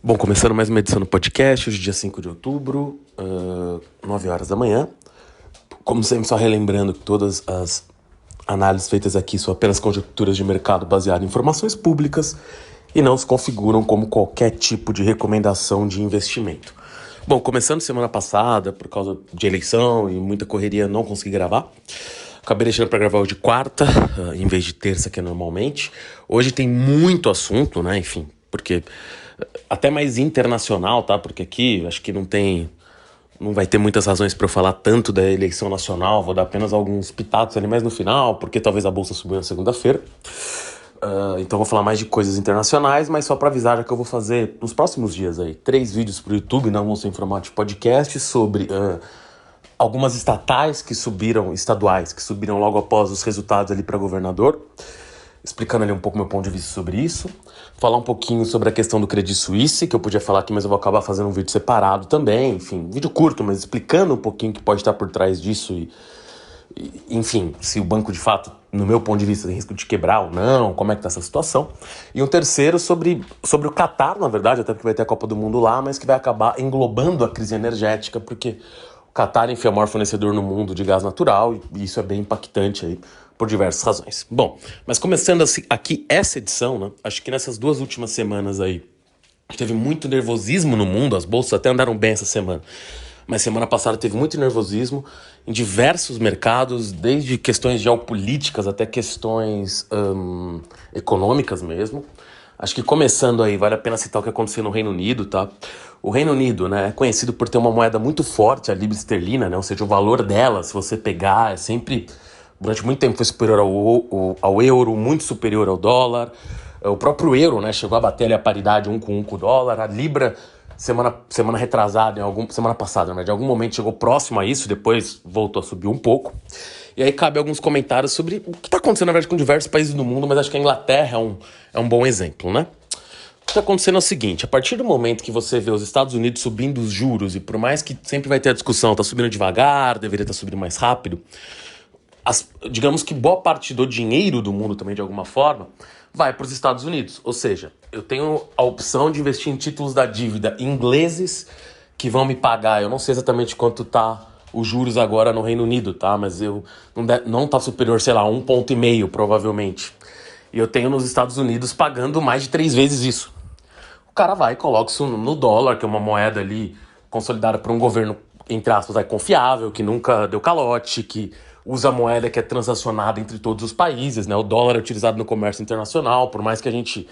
Bom, começando mais uma edição do podcast, hoje dia 5 de outubro, 9 horas da manhã. Como sempre, só relembrando que todas as análises feitas aqui são apenas conjecturas de mercado baseadas em informações públicas e não se configuram como qualquer tipo de recomendação de investimento. Bom, começando semana passada, por causa de eleição e muita correria, não consegui gravar. Acabei deixando para gravar hoje quarta, em vez de terça, que é normalmente. Hoje tem muito assunto, né? Enfim, porque até mais internacional, tá? Porque aqui acho que não vai ter muitas razões para eu falar tanto da eleição nacional. Vou dar apenas alguns pitacos ali mais no final, porque talvez a bolsa subiu na segunda-feira. Então vou falar mais de coisas internacionais, mas só para avisar, já que eu vou fazer nos próximos dias aí 3 vídeos pro YouTube, não vão ser em formato de podcast, sobre algumas estaduais que subiram logo após os resultados ali para governador, explicando ali um pouco meu ponto de vista sobre isso. Falar um pouquinho sobre a questão do Credit Suisse, que eu podia falar aqui, mas eu vou acabar fazendo um vídeo separado também. Enfim, vídeo curto, mas explicando um pouquinho o que pode estar por trás disso enfim, se o banco de fato, no meu ponto de vista, tem risco de quebrar ou não, como é que tá essa situação. E um terceiro sobre o Catar, na verdade, até porque vai ter a Copa do Mundo lá, mas que vai acabar englobando a crise energética, porque o Catar, enfim, é o maior fornecedor no mundo de gás natural, e isso é bem impactante aí, por diversas razões. Bom, mas começando assim, aqui essa edição, né, acho que nessas 2 últimas semanas aí, teve muito nervosismo no mundo, as bolsas até andaram bem essa semana, mas semana passada teve muito nervosismo em diversos mercados, desde questões geopolíticas até questões econômicas mesmo. Acho que começando aí, vale a pena citar o que aconteceu no Reino Unido, tá? O Reino Unido, né, é conhecido por ter uma moeda muito forte, a libra esterlina, né? Ou seja, o valor dela, se você pegar, é sempre, durante muito tempo foi superior ao euro, muito superior ao dólar. O próprio euro, né, chegou a bater ali a paridade 1 com 1 com o dólar. A libra, semana retrasada, semana passada, né, de algum momento chegou próximo a isso, depois voltou a subir um pouco. E aí cabe alguns comentários sobre o que está acontecendo, na verdade, com diversos países do mundo, mas acho que a Inglaterra é um bom exemplo, né? O que está acontecendo é o seguinte: a partir do momento que você vê os Estados Unidos subindo os juros, e por mais que sempre vai ter a discussão, está subindo devagar, deveria estar subindo mais rápido, digamos que boa parte do dinheiro do mundo também, de alguma forma, vai para os Estados Unidos. Ou seja, eu tenho a opção de investir em títulos da dívida ingleses que vão me pagar. Eu não sei exatamente quanto tá os juros agora no Reino Unido, tá? Mas não tá superior, sei lá, 1,5 ponto, provavelmente. E eu tenho nos Estados Unidos pagando mais de 3 vezes isso. O cara vai e coloca isso no dólar, que é uma moeda ali consolidada por um governo, entre aspas, confiável, que nunca deu calote, que usa a moeda que é transacionada entre todos os países, né? O dólar é utilizado no comércio internacional, por mais que a gente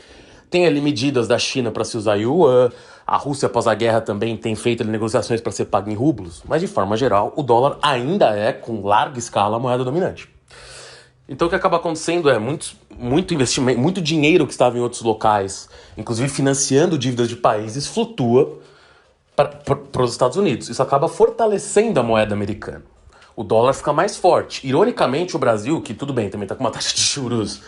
tenha ali medidas da China para se usar yuan, a Rússia após a guerra também tem feito negociações para ser paga em rublos, mas de forma geral o dólar ainda é, com larga escala, a moeda dominante. Então o que acaba acontecendo é muito investimento, muito dinheiro que estava em outros locais, inclusive financiando dívidas de países, flutua para os Estados Unidos. Isso acaba fortalecendo a moeda americana. O dólar fica mais forte. Ironicamente, o Brasil, que tudo bem, também está com uma taxa de juros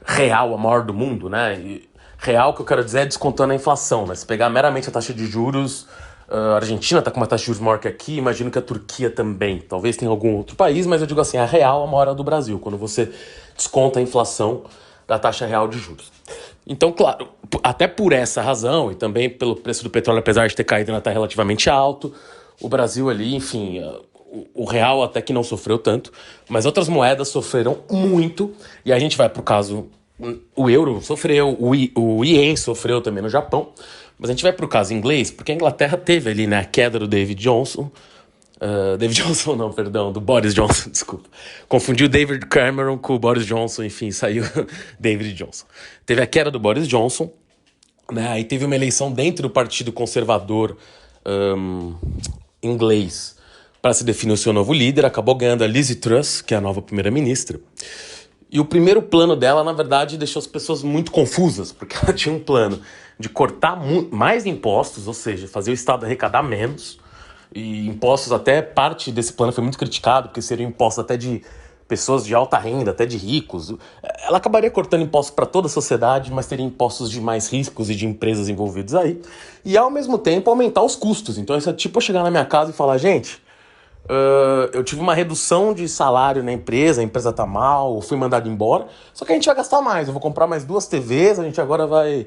real, a maior do mundo, né? E real, que eu quero dizer, é descontando a inflação, né? Se pegar meramente a taxa de juros, a Argentina está com uma taxa de juros maior que aqui, imagino que a Turquia também. Talvez tenha algum outro país, mas eu digo assim, a real é a maior do Brasil, quando você desconta a inflação da taxa real de juros. Então, claro, até por essa razão, e também pelo preço do petróleo, apesar de ter caído, ainda está relativamente alto, o Brasil ali, enfim, o real até que não sofreu tanto, mas outras moedas sofreram muito, e a gente vai pro caso, o euro sofreu, o ien sofreu também no Japão, mas a gente vai pro caso inglês, porque a Inglaterra teve ali, né, a queda do David Johnson, do Boris Johnson, desculpa. Confundi o David Cameron com o Boris Johnson, enfim, saiu David Johnson. Teve a queda do Boris Johnson, né, aí teve uma eleição dentro do Partido Conservador inglês, para se definir o seu novo líder. Acabou ganhando a Liz Truss, que é a nova primeira-ministra. E o primeiro plano dela, na verdade, deixou as pessoas muito confusas, porque ela tinha um plano de cortar mais impostos, ou seja, fazer o Estado arrecadar menos. E impostos, até parte desse plano foi muito criticado, porque seriam impostos até de pessoas de alta renda, até de ricos. Ela acabaria cortando impostos para toda a sociedade, mas teria impostos de mais riscos e de empresas envolvidas aí. E, ao mesmo tempo, aumentar os custos. Então, isso é tipo eu chegar na minha casa e falar, gente, eu tive uma redução de salário na empresa, a empresa tá mal, fui mandado embora, só que a gente vai gastar mais, eu vou comprar mais 2 TVs, a gente agora vai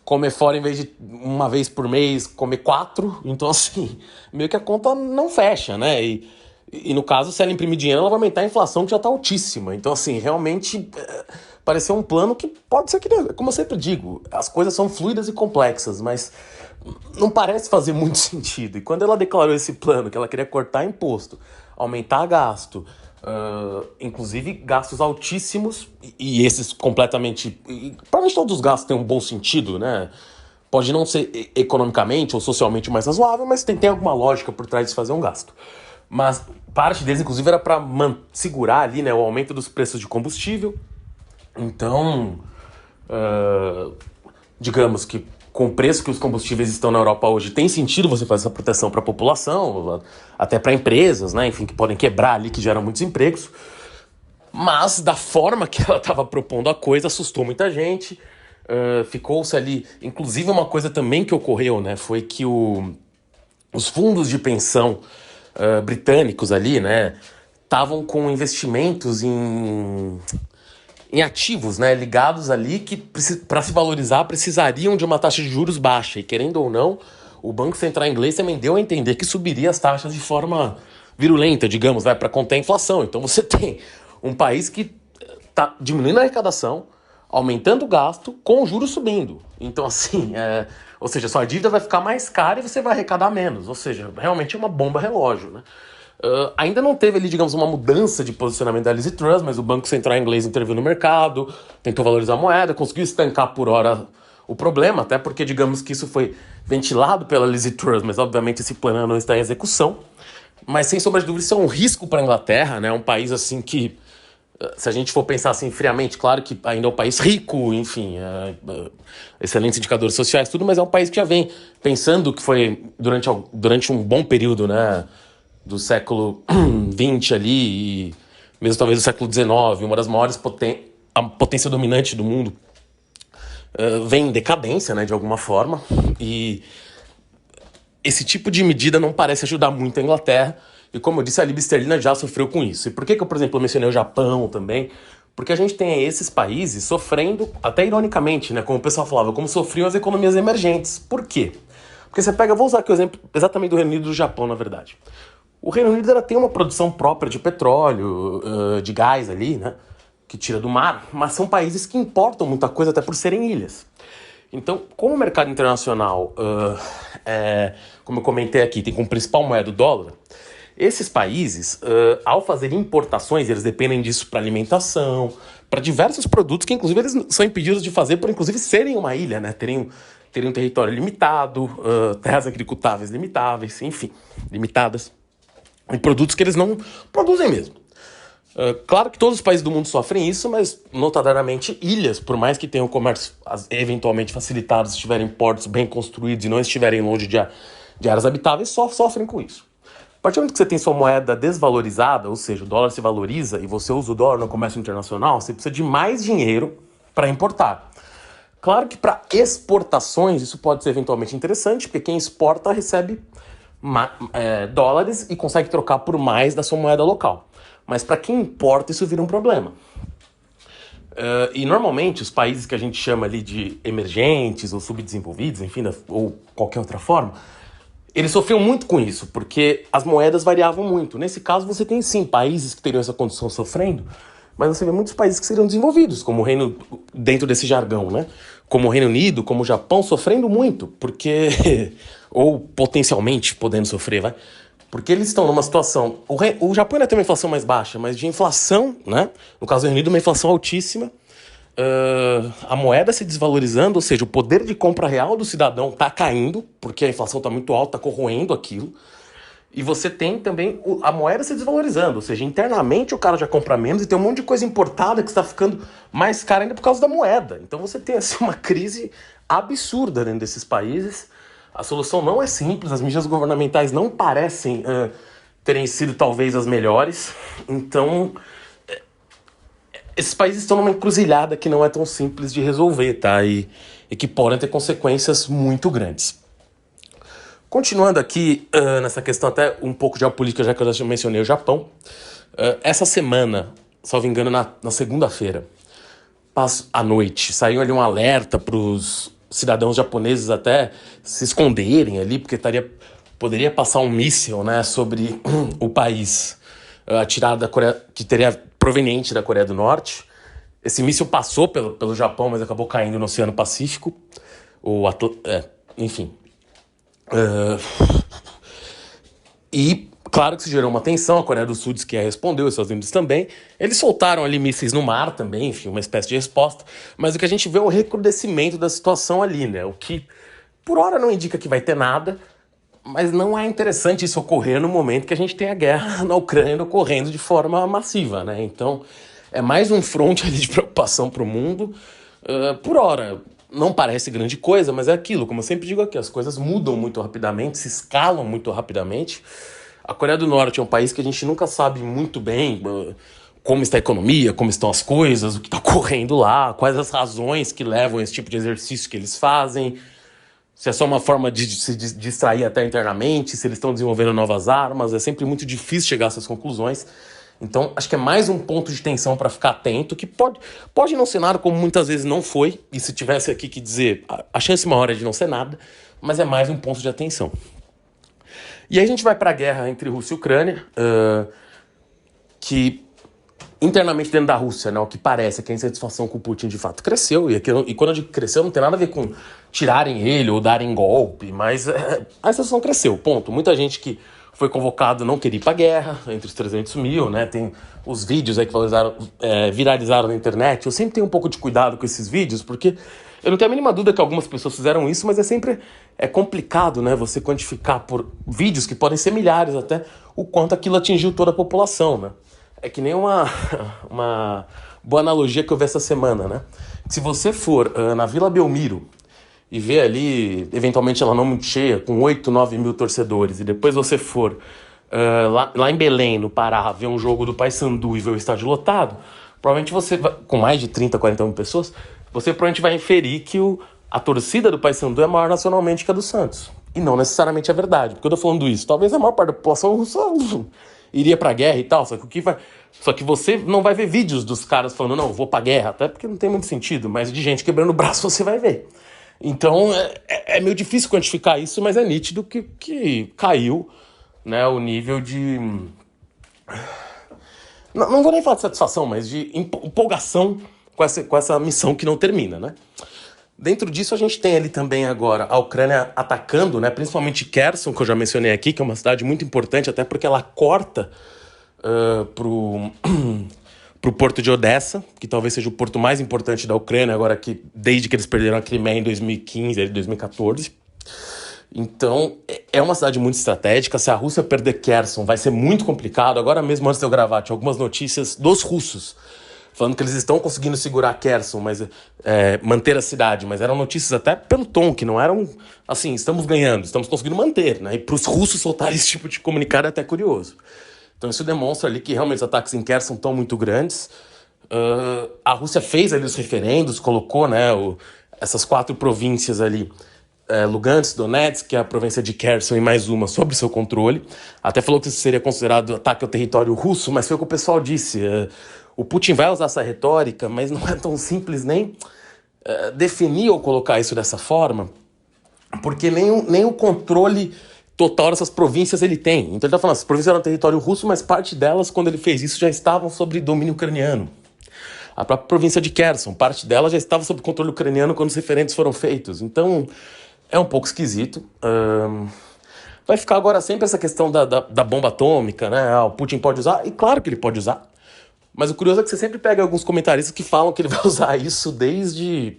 comer fora em vez de uma vez por mês, comer 4. Então, assim, meio que a conta não fecha, né? E no caso, se ela imprimir dinheiro, ela vai aumentar a inflação que já está altíssima. Então, assim, realmente pareceu um plano que pode ser que, como eu sempre digo, as coisas são fluidas e complexas, mas não parece fazer muito sentido. E quando ela declarou esse plano, que ela queria cortar imposto, aumentar gasto, inclusive gastos altíssimos, e esses completamente... Provavelmente todos os gastos têm um bom sentido, né? Pode não ser economicamente ou socialmente mais razoável, mas tem alguma lógica por trás de fazer um gasto. Mas parte deles, inclusive, era para segurar ali, né, o aumento dos preços de combustível. Então, digamos que com o preço que os combustíveis estão na Europa hoje, tem sentido você fazer essa proteção para a população, até para empresas, né, enfim, que podem quebrar ali, que geram muitos empregos. Mas, da forma que ela estava propondo a coisa, assustou muita gente. Ficou-se ali... Inclusive, uma coisa também que ocorreu, né, foi que os fundos de pensão britânicos ali, né, estavam com investimentos em ativos, né, ligados ali que, para se valorizar, precisariam de uma taxa de juros baixa. E, querendo ou não, o Banco Central inglês também deu a entender que subiria as taxas de forma virulenta, digamos, para conter a inflação. Então você tem um país que está diminuindo a arrecadação, aumentando o gasto, com o juros subindo. Então, assim, ou seja, sua dívida vai ficar mais cara e você vai arrecadar menos. Ou seja, realmente é uma bomba relógio, né? Ainda não teve ali, digamos, uma mudança de posicionamento da Liz Truss, mas o Banco Central inglês interviu no mercado, tentou valorizar a moeda, conseguiu estancar por hora o problema, até porque, digamos que isso foi ventilado pela Liz Truss, mas obviamente esse plano não está em execução. Mas sem sombra de dúvida isso é um risco para a Inglaterra, né? Um país assim que, se a gente for pensar assim friamente, claro que ainda é um país rico, enfim, excelentes indicadores sociais, tudo, mas é um país que já vem pensando que foi durante um bom período, né, do século XX ali, e mesmo talvez do século XIX, uma das maiores a potência dominante do mundo, vem em decadência, né, de alguma forma, e esse tipo de medida não parece ajudar muito a Inglaterra, e como eu disse, a libra esterlina já sofreu com isso. E por que eu, por exemplo, mencionei o Japão também? Porque a gente tem esses países sofrendo, até ironicamente, né, como o pessoal falava, como sofriam as economias emergentes. Por quê? Porque você pega, vou usar aqui o exemplo exatamente do Reino Unido e do Japão, na verdade. O Reino Unido tem uma produção própria de petróleo, de gás ali, né, que tira do mar, mas são países que importam muita coisa até por serem ilhas. Então, como o mercado internacional, como eu comentei aqui, tem como principal moeda o dólar, esses países, ao fazer importações, eles dependem disso para alimentação, para diversos produtos que, inclusive, eles são impedidos de fazer por, inclusive, serem uma ilha, né? Terem um território limitado, terras agricultáveis limitáveis, enfim, limitadas, e produtos que eles não produzem mesmo. Claro que todos os países do mundo sofrem isso, mas notadamente ilhas, por mais que tenham comércio eventualmente facilitado, se tiverem portos bem construídos e não estiverem longe de áreas habitáveis, sofrem com isso. A partir do momento que você tem sua moeda desvalorizada, ou seja, o dólar se valoriza e você usa o dólar no comércio internacional, você precisa de mais dinheiro para importar. Claro que para exportações isso pode ser eventualmente interessante, porque quem exporta recebe dólares e consegue trocar por mais da sua moeda local. Mas para quem importa isso vira um problema. E normalmente os países que a gente chama ali de emergentes ou subdesenvolvidos, enfim, ou qualquer outra forma, eles sofriam muito com isso, porque as moedas variavam muito. Nesse caso, você tem sim países que teriam essa condição sofrendo, mas você vê muitos países que seriam desenvolvidos, como o Reino, dentro desse jargão, né? Como o Reino Unido, como o Japão, sofrendo muito, porque... ou potencialmente podendo sofrer, vai? Porque eles estão numa situação... O Japão ainda tem uma inflação mais baixa, mas de inflação, né? No caso do Reino Unido, uma inflação altíssima, a moeda se desvalorizando, ou seja, o poder de compra real do cidadão está caindo, porque a inflação está muito alta, está corroendo aquilo. E você tem também a moeda se desvalorizando, ou seja, internamente o cara já compra menos e tem um monte de coisa importada que está ficando mais cara ainda por causa da moeda. Então você tem assim, uma crise absurda dentro desses países. A solução não é simples, as medidas governamentais não parecem terem sido talvez as melhores. Então... esses países estão numa encruzilhada que não é tão simples de resolver, tá? E que podem ter consequências muito grandes. Continuando aqui nessa questão até um pouco de geopolítica, já que eu já mencionei o Japão. Essa semana, salvo engano, na segunda-feira, à noite, saiu ali um alerta para os cidadãos japoneses até se esconderem ali, porque poderia passar um míssil, né, sobre o país, atirado da Coreia, que teria proveniente da Coreia do Norte. Esse míssil passou pelo Japão, mas acabou caindo no Oceano Pacífico. Enfim. E claro que isso gerou uma tensão, a Coreia do Sul disse que ia responder, os Estados Unidos também. Eles soltaram ali mísseis no mar também, enfim, uma espécie de resposta. Mas o que a gente vê é o recrudescimento da situação ali, né? O que, por hora, não indica que vai ter nada, mas não é interessante isso ocorrer no momento que a gente tem a guerra na Ucrânia ocorrendo de forma massiva, né? Então, é mais um fronte ali de preocupação para o mundo. Por hora, não parece grande coisa, mas é aquilo, como eu sempre digo aqui, as coisas mudam muito rapidamente, se escalam muito rapidamente. A Coreia do Norte é um país que a gente nunca sabe muito bem como está a economia, como estão as coisas, o que está ocorrendo lá, quais as razões que levam a esse tipo de exercício que eles fazem, se é só uma forma de se distrair até internamente, se eles estão desenvolvendo novas armas. É sempre muito difícil chegar a essas conclusões. Então, acho que é mais um ponto de tensão para ficar atento, que pode não ser nada, como muitas vezes não foi, e se tivesse aqui que dizer, a chance maior é de não ser nada, mas é mais um ponto de atenção. E aí a gente vai para a guerra entre Rússia e Ucrânia, que internamente dentro da Rússia, né, o que parece é que a insatisfação com o Putin de fato cresceu, e quando eu digo cresceu não tem nada a ver com tirarem ele ou darem golpe, mas a insatisfação cresceu, ponto. Muita gente que foi convocado não queria ir pra guerra, entre os 300 mil, né, tem os vídeos aí que viralizaram na internet. Eu sempre tenho um pouco de cuidado com esses vídeos, porque eu não tenho a mínima dúvida que algumas pessoas fizeram isso, mas é complicado, né, você quantificar por vídeos que podem ser milhares até, o quanto aquilo atingiu toda a população, né. É que nem uma boa analogia que eu vi essa semana, né? Se você for na Vila Belmiro e ver ali, eventualmente ela não muito cheia, com 8, 9 mil torcedores, e depois você for lá em Belém, no Pará, ver um jogo do Paysandu e ver o estádio lotado, provavelmente você vai, com mais de 30, 40 mil pessoas, você provavelmente vai inferir que a torcida do Paysandu é maior nacionalmente que a do Santos. E não necessariamente é verdade. Por que eu tô falando isso? Talvez a maior parte da população russa iria pra guerra e tal, só que você não vai ver vídeos dos caras falando, não, eu vou pra guerra, até porque não tem muito sentido, mas de gente quebrando o braço você vai ver. Então é meio difícil quantificar isso, mas é nítido que caiu, né, o nível de... Não vou nem falar de satisfação, mas de empolgação com essa missão que não termina, né? Dentro disso, a gente tem ali também agora a Ucrânia atacando, né, principalmente Kherson, que eu já mencionei aqui, que é uma cidade muito importante, até porque ela corta pro porto de Odessa, que talvez seja o porto mais importante da Ucrânia, agora que desde que eles perderam a Crimeia em 2015, 2014. Então, é uma cidade muito estratégica. Se a Rússia perder Kherson, vai ser muito complicado. Agora mesmo, antes de eu gravar, tinha algumas notícias dos russos falando que eles estão conseguindo segurar Kherson, mas manter a cidade, mas eram notícias até pelo tom, que não eram assim, estamos ganhando, estamos conseguindo manter, né? E para os russos soltarem esse tipo de comunicado é até curioso. Então isso demonstra ali que realmente os ataques em Kherson estão muito grandes. A Rússia fez ali os referendos, colocou, né, essas 4 províncias ali, Lugansk, Donetsk, que é a província de Kherson, e mais uma sob seu controle. Até falou que isso seria considerado ataque ao território russo, mas foi o que o pessoal disse. O Putin vai usar essa retórica, mas não é tão simples nem definir ou colocar isso dessa forma, porque nem o controle total dessas províncias ele tem. Então ele está falando, essas províncias eram território russo, mas parte delas, quando ele fez isso, já estavam sob domínio ucraniano. A própria província de Kherson, parte dela já estava sob controle ucraniano quando os referendos foram feitos. Então é um pouco esquisito. Vai ficar agora sempre essa questão da bomba atômica, né? O Putin pode usar, e claro que ele pode usar. Mas o curioso é que você sempre pega alguns comentaristas que falam que ele vai usar isso desde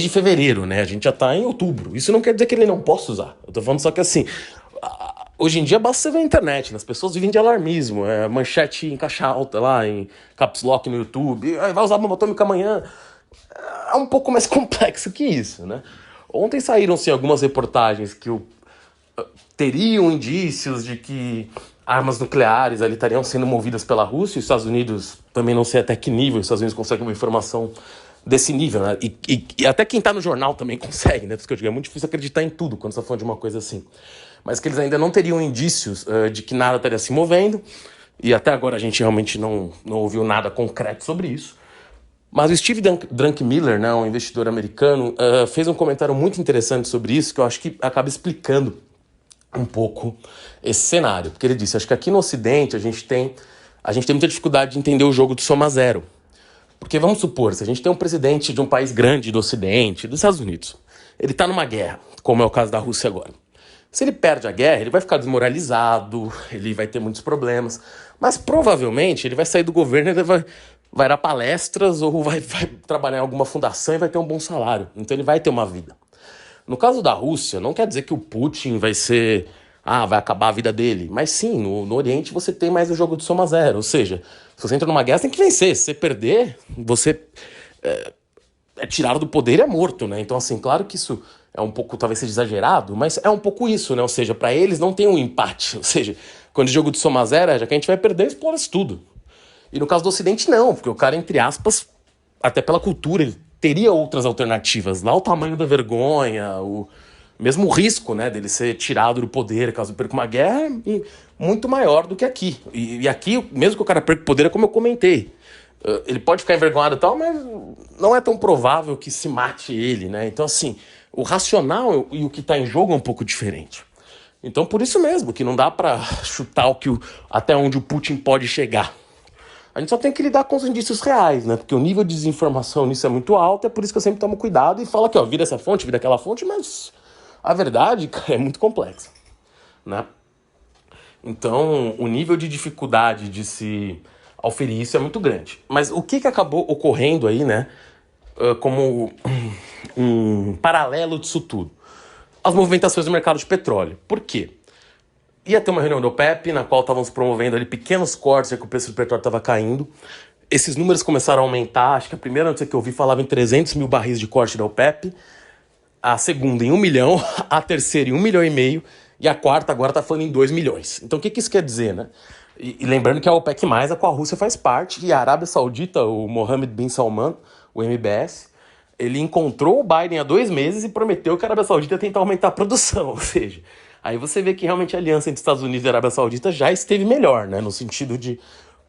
fevereiro, né? A gente já tá em outubro. Isso não quer dizer que ele não possa usar. Eu tô falando só que assim, hoje em dia basta você ver a internet, né? As pessoas vivem de alarmismo, manchete em caixa alta lá, em caps lock no YouTube, vai usar bomba atômica amanhã. É um pouco mais complexo que isso, né? Ontem saíram-se algumas reportagens que teriam indícios de que armas nucleares ali estariam sendo movidas pela Rússia, e os Estados Unidos, também não sei até que nível os Estados Unidos conseguem uma informação desse nível, né? E até quem tá no jornal também consegue, né? Porque eu digo, é muito difícil acreditar em tudo quando você tá falando de uma coisa assim. Mas que eles ainda não teriam indícios de que nada estaria se movendo, e até agora a gente realmente não ouviu nada concreto sobre isso. Mas o Steve Druckenmiller, né, um investidor americano, fez um comentário muito interessante sobre isso, que eu acho que acaba explicando um pouco esse cenário. Porque ele disse, acho que aqui no Ocidente a gente tem muita dificuldade de entender o jogo do soma zero. Porque vamos supor, se a gente tem um presidente de um país grande do Ocidente, dos Estados Unidos, ele está numa guerra, como é o caso da Rússia agora. Se ele perde a guerra, ele vai ficar desmoralizado, ele vai ter muitos problemas, mas provavelmente ele vai sair do governo, ele vai dar palestras ou vai trabalhar em alguma fundação e vai ter um bom salário. Então ele vai ter uma vida. No caso da Rússia, não quer dizer que o Putin vai acabar a vida dele. Mas sim, no Oriente você tem mais o jogo de soma zero. Ou seja, se você entra numa guerra, você tem que vencer. Se você perder, você é tirado do poder e é morto, né? Então, assim, claro que isso é um pouco, talvez seja exagerado, mas é um pouco isso, né? Ou seja, para eles não tem um empate. Ou seja, quando o jogo de soma zero já que a gente vai perder, explora-se tudo. E no caso do Ocidente, não, porque o cara, entre aspas, até pela cultura, ele teria outras alternativas. Lá o tamanho da vergonha, mesmo o risco, né, dele ser tirado do poder caso perca uma guerra é muito maior do que aqui. E aqui, mesmo que o cara perca o poder, é como eu comentei. Ele pode ficar envergonhado e tal, mas não é tão provável que se mate ele, né? Então, assim, o racional e o que está em jogo é um pouco diferente. Então, por isso mesmo, que não dá para chutar até onde o Putin pode chegar. A gente só tem que lidar com os indícios reais, né? Porque o nível de desinformação nisso é muito alto, é por isso que eu sempre tomo cuidado e falo aqui, ó, vira essa fonte, vira aquela fonte, mas a verdade, cara, é muito complexa, né? Então, o nível de dificuldade de se auferir isso é muito grande. Mas o que acabou ocorrendo aí, né? Como um paralelo disso tudo? As movimentações do mercado de petróleo. Por quê? Ia ter uma reunião do OPEP, na qual estavam se promovendo ali pequenos cortes, já que o preço do petróleo estava caindo. Esses números começaram a aumentar, acho que a primeira notícia que eu vi falava em 300 mil barris de corte da OPEP, a segunda em 1 milhão, a terceira em 1,5 milhão, e a quarta agora está falando em 2 milhões. Então o que isso quer dizer, né? E lembrando que a OPEC+, a qual a Rússia faz parte, e a Arábia Saudita, o Mohammed bin Salman, o MBS, ele encontrou o Biden há 2 meses e prometeu que a Arábia Saudita ia tentar aumentar a produção, ou seja, aí você vê que realmente a aliança entre Estados Unidos e Arábia Saudita já esteve melhor, né? No sentido de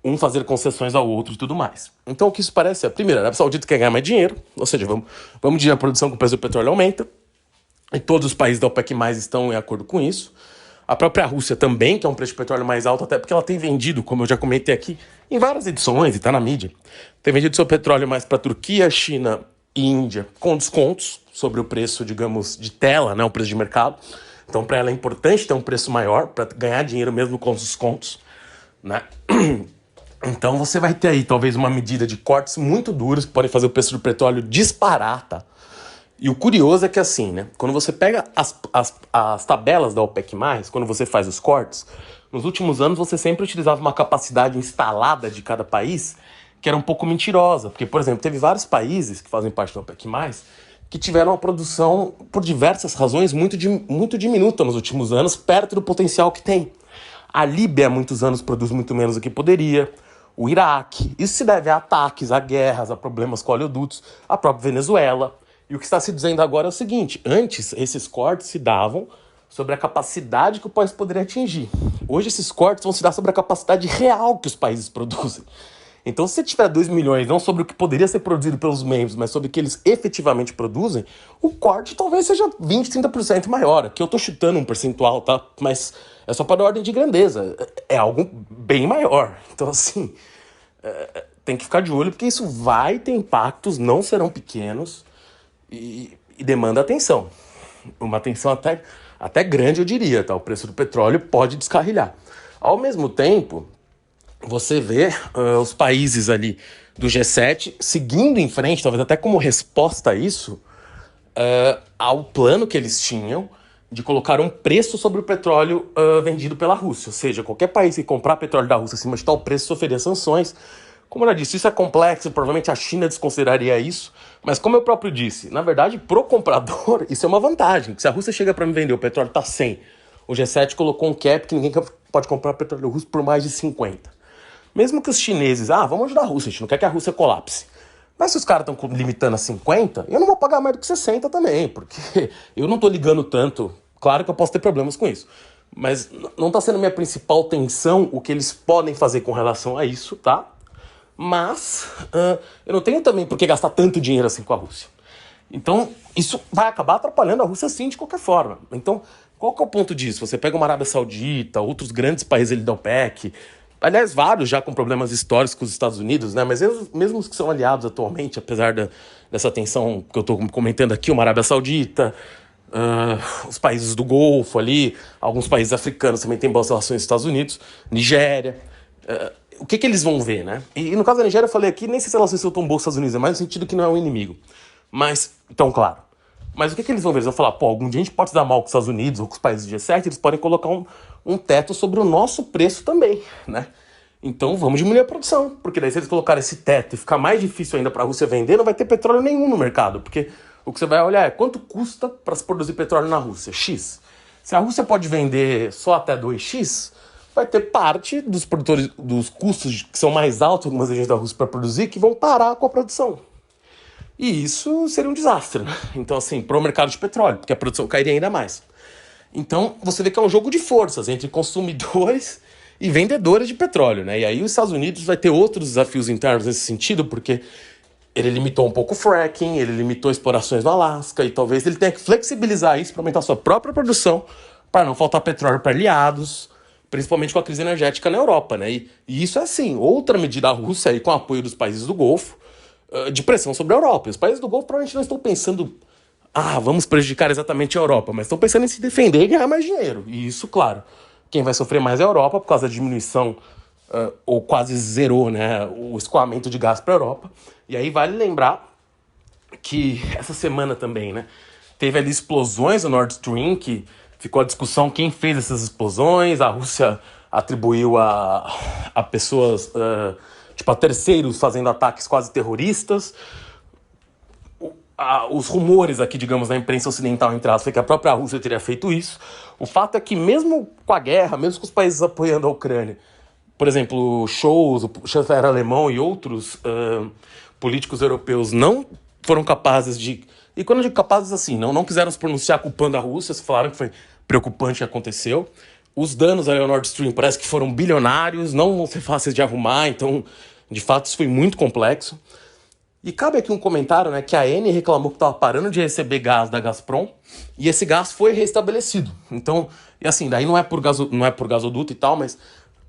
um fazer concessões ao outro e tudo mais. Então o que isso parece é, primeiro, a Arábia Saudita quer ganhar mais dinheiro, ou seja, vamos diminuir a produção que o preço do petróleo aumenta, e todos os países da OPEC+, estão em acordo com isso. A própria Rússia também, que é um preço de petróleo mais alto, até porque ela tem vendido, como eu já comentei aqui, em várias edições, e está na mídia, tem vendido seu petróleo mais para Turquia, China e Índia, com descontos sobre o preço, digamos, de tela, né, o preço de mercado. Então, para ela é importante ter um preço maior, para ganhar dinheiro mesmo com os descontos, né? Então, você vai ter aí, talvez, uma medida de cortes muito duros que podem fazer o preço do petróleo disparar, tá? E o curioso é que, assim, né? Quando você pega as tabelas da OPEC+, quando você faz os cortes, nos últimos anos você sempre utilizava uma capacidade instalada de cada país que era um pouco mentirosa. Porque, por exemplo, teve vários países que fazem parte da OPEC+, que tiveram uma produção, por diversas razões, muito diminuta nos últimos anos, perto do potencial que tem. A Líbia, há muitos anos, produz muito menos do que poderia. O Iraque. Isso se deve a ataques, a guerras, a problemas com oleodutos, a própria Venezuela. E o que está se dizendo agora é o seguinte, antes esses cortes se davam sobre a capacidade que o país poderia atingir. Hoje esses cortes vão se dar sobre a capacidade real que os países produzem. Então, se você tiver 2 milhões, não sobre o que poderia ser produzido pelos membros, mas sobre o que eles efetivamente produzem, o corte talvez seja 20%, 30% maior. Aqui eu estou chutando um percentual, tá? Mas é só para dar ordem de grandeza. É algo bem maior. Então, assim, tem que ficar de olho, porque isso vai ter impactos, não serão pequenos, e demanda atenção. Uma atenção até grande, eu diria, tá? O preço do petróleo pode descarrilhar. Ao mesmo tempo, você vê os países ali do G7 seguindo em frente, talvez até como resposta a isso, ao plano que eles tinham de colocar um preço sobre o petróleo vendido pela Rússia. Ou seja, qualquer país que comprar petróleo da Rússia acima de tal preço sofreria sanções. Como eu disse, isso é complexo, provavelmente a China desconsideraria isso, mas como eu próprio disse, na verdade, pro comprador, isso é uma vantagem. Se a Rússia chega para me vender, o petróleo tá 100, o G7 colocou um cap que ninguém pode comprar petróleo russo por mais de 50. Mesmo que os chineses, vamos ajudar a Rússia, a gente não quer que a Rússia colapse. Mas se os caras estão limitando a 50, eu não vou pagar mais do que 60 também, porque eu não tô ligando tanto. Claro que eu posso ter problemas com isso, mas não tá sendo minha principal tensão o que eles podem fazer com relação a isso, tá? mas eu não tenho também por que gastar tanto dinheiro assim com a Rússia. Então, isso vai acabar atrapalhando a Rússia sim, de qualquer forma. Então, qual que é o ponto disso? Você pega uma Arábia Saudita, outros grandes países ali da OPEC, aliás, vários já com problemas históricos com os Estados Unidos, né? Mas mesmo os que são aliados atualmente, apesar dessa tensão que eu estou comentando aqui, uma Arábia Saudita, os países do Golfo ali, alguns países africanos também têm boas relações com os Estados Unidos, Nigéria. O que eles vão ver, né? E no caso da Nigéria, eu falei aqui, nem sei se as relações são tão boas com os Estados Unidos, é mais no sentido que não é um inimigo. Mas, então, claro. Mas o que eles vão ver? Eles vão falar, pô, algum dia a gente pode se dar mal com os Estados Unidos ou com os países do G7, eles podem colocar um teto sobre o nosso preço também, né? Então vamos diminuir a produção, porque daí se eles colocarem esse teto e ficar mais difícil ainda para a Rússia vender, não vai ter petróleo nenhum no mercado, porque o que você vai olhar é quanto custa para se produzir petróleo na Rússia, X. Se a Rússia pode vender só até 2x, vai ter parte dos produtores, dos custos que são mais altos, algumas regiões da Rússia para produzir, que vão parar com a produção. E isso seria um desastre, né? Então, assim, para o mercado de petróleo, porque a produção cairia ainda mais. Então, você vê que é um jogo de forças entre consumidores e vendedores de petróleo, né? E aí os Estados Unidos vai ter outros desafios internos nesse sentido, porque ele limitou um pouco o fracking, ele limitou explorações no Alasca, e talvez ele tenha que flexibilizar isso para aumentar sua própria produção, para não faltar petróleo para aliados, principalmente com a crise energética na Europa, né? E isso é, assim, outra medida da Rússia aí, com o apoio dos países do Golfo, de pressão sobre a Europa. E os países do Golfo provavelmente não estão pensando, vamos prejudicar exatamente a Europa, mas estão pensando em se defender e ganhar mais dinheiro. E isso, claro, quem vai sofrer mais é a Europa, por causa da diminuição, ou quase zerou, né, o escoamento de gás para a Europa. E aí vale lembrar que essa semana também, né, teve ali explosões no Nord Stream, que ficou a discussão quem fez essas explosões. A Rússia atribuiu a pessoas, a terceiros fazendo ataques quase terroristas. Os rumores aqui, digamos, na imprensa ocidental, entre aspas, foi que a própria Rússia teria feito isso. O fato é que mesmo com a guerra, mesmo com os países apoiando a Ucrânia, por exemplo, Scholz, o chanceler alemão e outros políticos europeus não foram capazes de... E quando eu digo capazes, assim, não quiseram se pronunciar culpando a Rússia, falaram que foi preocupante o que aconteceu. Os danos ao Nord Stream parece que foram bilionários, não vão ser fáceis de arrumar, então, de fato, isso foi muito complexo. E cabe aqui um comentário, né, que a Eni reclamou que estava parando de receber gás da Gazprom e esse gás foi restabelecido. Então, e assim, daí não é por gasoduto e tal, mas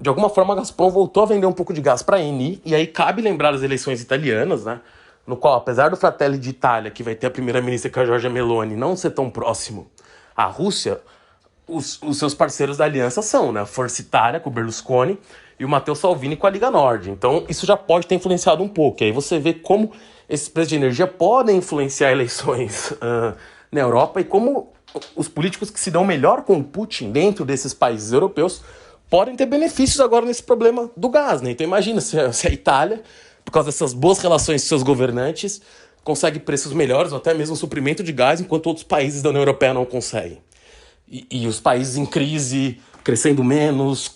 de alguma forma a Gazprom voltou a vender um pouco de gás para a Eni. E aí cabe lembrar as eleições italianas, né, no qual, apesar do Fratelli d'Italia, que vai ter a primeira-ministra, que é a Giorgia Meloni, não ser tão próximo à Rússia, os seus parceiros da aliança são, né, a Força Itália, com o Berlusconi, e o Matteo Salvini com a Liga Nord. Então, isso já pode ter influenciado um pouco. E aí você vê como esses preços de energia podem influenciar eleições na Europa e como os políticos que se dão melhor com o Putin dentro desses países europeus podem ter benefícios agora nesse problema do gás, né? Então, imagina se a Itália, por causa dessas boas relações com seus governantes, consegue preços melhores ou até mesmo suprimento de gás, enquanto outros países da União Europeia não conseguem. E os países em crise, crescendo menos,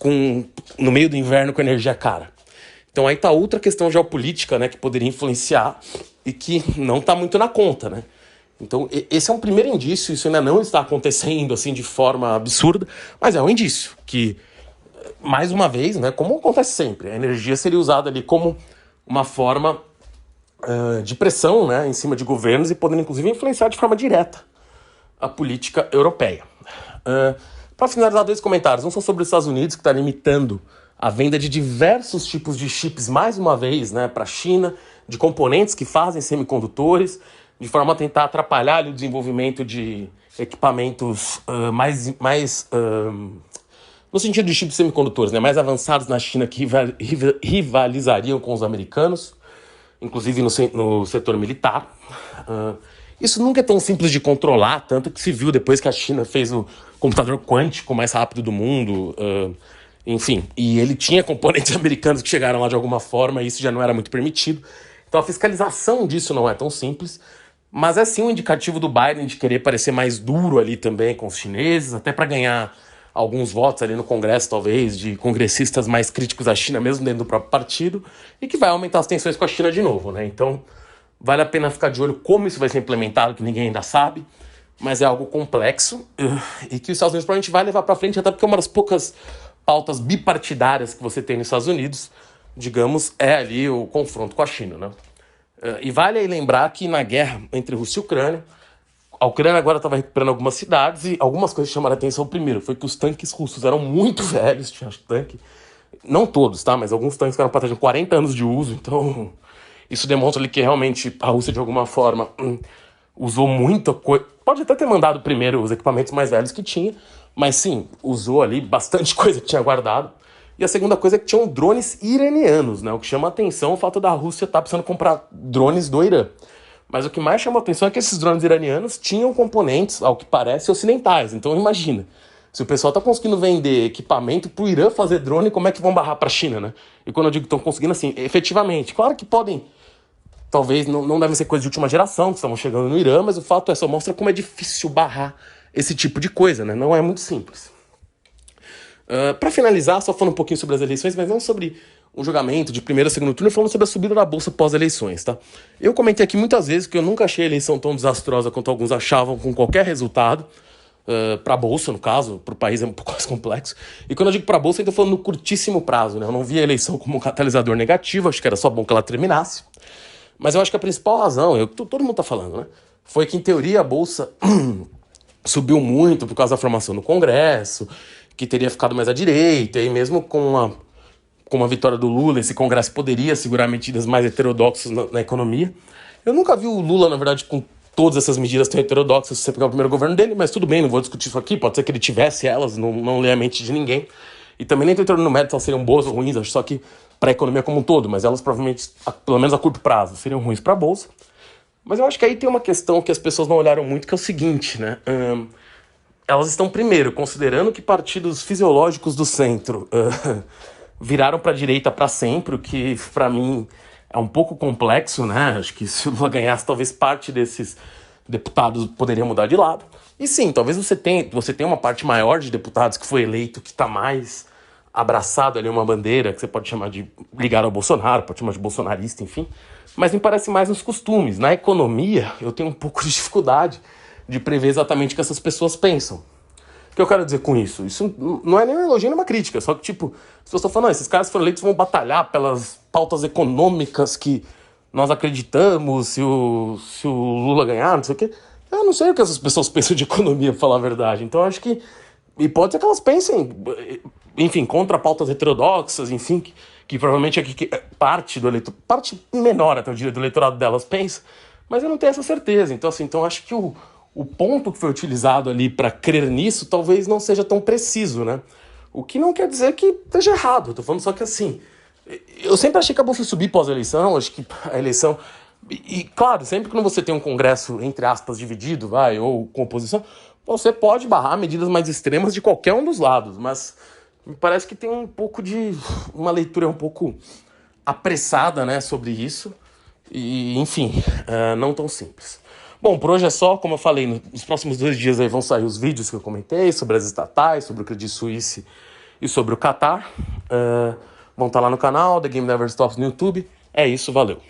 no meio do inverno com energia cara. Então aí tá outra questão geopolítica, né, que poderia influenciar e que não está muito na conta, né? Então esse é um primeiro indício, isso ainda não está acontecendo assim de forma absurda, mas é um indício que, mais uma vez, né, como acontece sempre, a energia seria usada ali como uma forma de pressão, né, em cima de governos e podendo inclusive influenciar de forma direta a política europeia. Para finalizar, 2 comentários. Um são sobre os Estados Unidos, que está limitando a venda de diversos tipos de chips, mais uma vez, né, para a China, de componentes que fazem semicondutores, de forma a tentar atrapalhar ali o desenvolvimento de equipamentos no sentido de chips semicondutores, né, mais avançados na China, que rivalizariam com os americanos, inclusive no setor militar. Isso nunca é tão simples de controlar, tanto que se viu depois que a China fez o computador quântico mais rápido do mundo, enfim, e ele tinha componentes americanos que chegaram lá de alguma forma, e isso já não era muito permitido. Então a fiscalização disso não é tão simples, mas é sim um indicativo do Biden de querer parecer mais duro ali também com os chineses, até para ganhar alguns votos ali no Congresso, talvez, de congressistas mais críticos à China, mesmo dentro do próprio partido, e que vai aumentar as tensões com a China de novo, né? Então vale a pena ficar de olho como isso vai ser implementado, que ninguém ainda sabe, mas é algo complexo e que os Estados Unidos provavelmente vai levar para frente, até porque é uma das poucas pautas bipartidárias que você tem nos Estados Unidos, digamos, é ali o confronto com a China, né? E vale aí lembrar que na guerra entre Rússia e Ucrânia, a Ucrânia agora estava recuperando algumas cidades e algumas coisas chamaram a atenção. Primeiro, foi que os tanques russos eram muito velhos, tinha tanque, não todos, tá? Mas alguns tanques que eram para trás de 40 anos de uso, então isso demonstra ali que realmente a Rússia, de alguma forma, usou muita coisa. Pode até ter mandado primeiro os equipamentos mais velhos que tinha, mas sim, usou ali bastante coisa que tinha guardado. E a segunda coisa é que tinham drones iranianos, né? O que chama a atenção é o fato da Rússia estar precisando comprar drones do Irã. Mas o que mais chama a atenção é que esses drones iranianos tinham componentes, ao que parece, ocidentais. Então imagina, se o pessoal está conseguindo vender equipamento para o Irã fazer drone, como é que vão barrar para a China, né? E quando eu digo que estão conseguindo, assim, efetivamente, claro que podem, talvez não devem ser coisas de última geração que estavam chegando no Irã, mas o fato é só mostra como é difícil barrar esse tipo de coisa, né? Não é muito simples. Para finalizar, só falando um pouquinho sobre as eleições, mas não sobre um julgamento de primeiro e segundo turno, falando sobre a subida da bolsa pós-eleições, tá? Eu comentei aqui muitas vezes que eu nunca achei a eleição tão desastrosa quanto alguns achavam com qualquer resultado. Para a bolsa, no caso, para o país é um pouco mais complexo. E quando eu digo para a bolsa, eu estou falando no curtíssimo prazo, né? Eu não vi a eleição como um catalisador negativo, acho que era só bom que ela terminasse. Mas eu acho que a principal razão, todo mundo está falando, né? Foi que, em teoria, a bolsa subiu muito por causa da formação no Congresso, que teria ficado mais à direita, e mesmo com a vitória do Lula, esse Congresso poderia segurar medidas mais heterodoxas na economia. Eu nunca vi o Lula, na verdade, com todas essas medidas tão heterodoxas, se você pegar o primeiro governo dele, mas tudo bem, não vou discutir isso aqui, pode ser que ele tivesse elas, não leia a mente de ninguém. E também nem estou entrando no mérito se elas seriam boas ou ruins, acho só que para a economia como um todo, mas elas provavelmente, pelo menos a curto prazo, seriam ruins para a bolsa. Mas eu acho que aí tem uma questão que as pessoas não olharam muito, que é o seguinte, né? Elas estão, primeiro, considerando que partidos fisiológicos do centro viraram para a direita para sempre, o que, para mim, é um pouco complexo, né? Acho que se o Lula ganhasse, talvez parte desses deputados poderia mudar de lado. E sim, talvez você tenha uma parte maior de deputados que foi eleito, que está mais abraçado ali uma bandeira, que você pode chamar de ligar ao Bolsonaro, pode chamar de bolsonarista, enfim. Mas me parece mais nos costumes. Na economia, eu tenho um pouco de dificuldade de prever exatamente o que essas pessoas pensam. O que eu quero dizer com isso? Isso não é nem um elogio nem uma crítica, só que, tipo, se eu estou falando, esses caras foram eleitos, vão batalhar pelas pautas econômicas que nós acreditamos, se o Lula ganhar, não sei o quê. Eu não sei o que essas pessoas pensam de economia, pra falar a verdade. Então, eu acho que... E pode ser que elas pensem, enfim, contra pautas heterodoxas, enfim, que provavelmente parte do eleitorado, parte menor até eu diria, do eleitorado delas pensa, mas eu não tenho essa certeza. Então, assim, acho que o ponto que foi utilizado ali para crer nisso talvez não seja tão preciso, né? O que não quer dizer que esteja errado. Eu tô falando só que, assim, eu sempre achei que a bolsa subir pós-eleição, acho que a eleição... E, claro, sempre que você tem um congresso, entre aspas, dividido, ou com oposição, você pode barrar medidas mais extremas de qualquer um dos lados, mas me parece que tem um pouco de... uma leitura um pouco apressada, né, sobre isso, e, enfim, não tão simples. Bom, por hoje é só, como eu falei, nos próximos 2 dias aí vão sair os vídeos que eu comentei sobre as estatais, sobre o Credit Suisse e sobre o Qatar. Vão estar lá no canal, The Game Never Stops no YouTube. É isso, valeu.